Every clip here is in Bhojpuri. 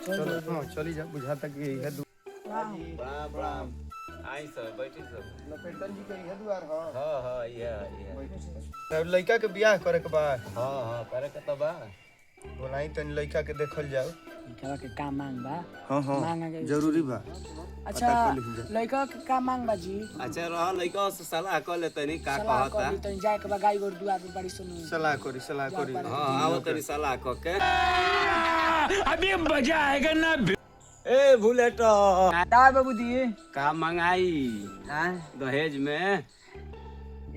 चलो हां चली जा बुझाता कि है प्रणाम आई सर बैठी सर लपेटन जी के है दुआर हां ये तब लड़का के बियाह करे के बा हां करे के तो बा बोलाई तनी लड़का के देखल जाओ लड़का के का मांग बा हां मांग के जरूरी बा अच्छा लड़का के का मांग बा जी अच्छा रह लइका से सलाह कर ले तनी का सलाह कहता कर तनी जाए के बा गाय गोर दुआर पे बड़ी सुनो सलाह करी हां आओ तनी सलाह क के अभी मजा आएगा ना। ए बुलेट दा बाबू जी का मंगाई हां दहेज में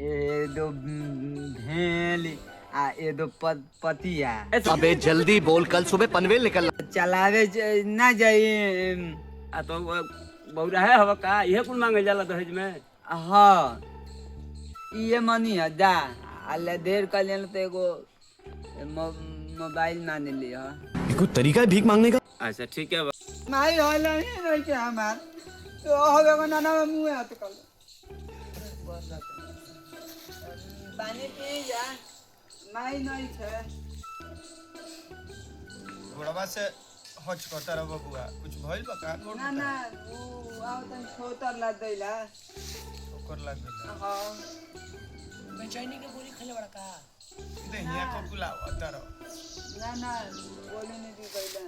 ए दो भेल आ ए दो पतिया अबे जल्दी बोल, कल सुबह पनवेल निकल। चलावे ना जाइए आ तो बहुरा है हवा का इहे कुल मांगे जाला दहेज में हाँ ये मनी है दा अल्लाह देर कल्याण तो एगो मोबाइल मान लिया कोई तरीका है भीख मांगने का? अच्छा ठीक है नहीं होला नहीं के हमार तो होगा को नाना मुंह हाथ कर पानी पी जा नहीं छे घोड़वा से हच करता रह बबुआ कुछ भइल बा का ना ना वो आओ तन छोतर ला दैला ओकर लाग गइल हां बेचैनी के गोली खले बड़ा का दे हिया को बुलाओ अतारो ना ना बोले नहीं दी दैला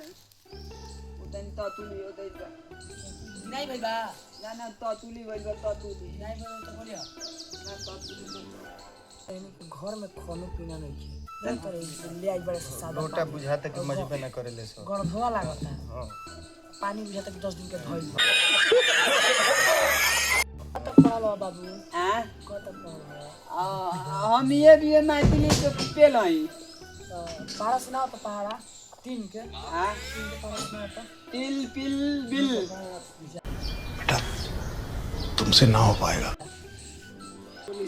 उतन ततुली हो दैला नहीं भाई बा ना ना ततुली बैल ततुली नहीं बोले तो बोलियो ना ततुली घर में खानो पीना नहीं है नहीं करे ले आई बड़े से सादा लोटा बुझाता कि मजबे ना करेले सो गड़धवा लागता हां पानी बुझाता कि 10 दिन के धइल कत पड़ल बाबू हां कत पड़ल हम ये भी मैथिली के पेल हई पहाड़ा सुनाओ तो पहाड़ा 3 के हां 3 के पहाड़ा सुनाओ तो तिल पिल बिल तुमसे ना हो पाएगा।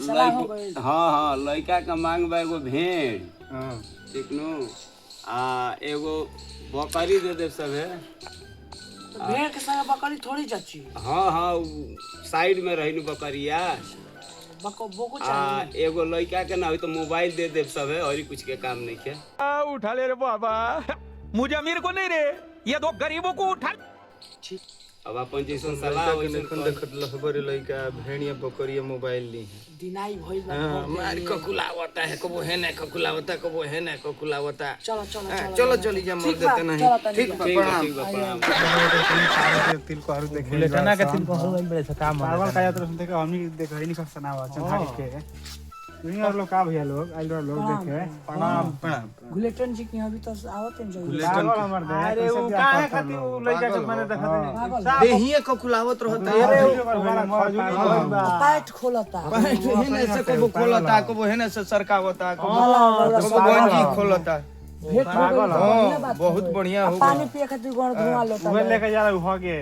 सलाह हो गई हाँ लड़का का मांग बा एगो भेड़ हां ठीक नु आ एगो बकरी दे दे सब है तो भेड़ के संग बकरी थोड़ी चाची हाँ साइड में रही नु बकरिया बोको आ चाहिए एगो लड़का के ना हो तो मोबाइल दे दे सब है और कुछ के काम नहीं है उठा ले रे बाबा, मुझे अमीर को नहीं रे, ये दो गरीबों को उठा। अब अपन जैसन सलाह लड़का के वैसन देखन देखत लहबरे लइका भेड़िया बकरिया मोबाइल ली दिनाई भइल बा मार ककुलावता है कबो है ना ककुलावता कबो है ना ककुलावता चलो चलो चली जा मर देते नहीं ठीक बा प्रणाम ठीक बा प्रणाम तिल को हरु देखे लेटना के तिल को हरु बड़े से काम पागल का यात्रा सुनते के हमनी देखो ही नहीं कर सनावा चंधारी के दुनिया लोग का भैया लोग आइल लोग देखे प्रणाम गुलेटन जी के अभी तो आवत हैं जो पागल हमर दे अरे वो काहे खातिर वो लइका के माने देखत नहीं देहिए ककुलावत रहता है पैट खोलता हेने से कबो खोलता कबो हेने से सरकावता कबो गंजी खोलता भेट पागल हां बहुत बढ़िया हो पानी पिए खातिर गण धुआं लोता वो लेके जा रहा हो के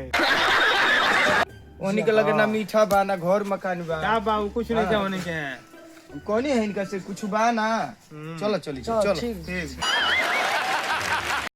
ओनी के लगे ना मीठा बा ना घर मकान बा का बाबू कुछ नहीं जाने के कोनी है इनका से कुछ बा ना चलो चली चलो ठीक ठीक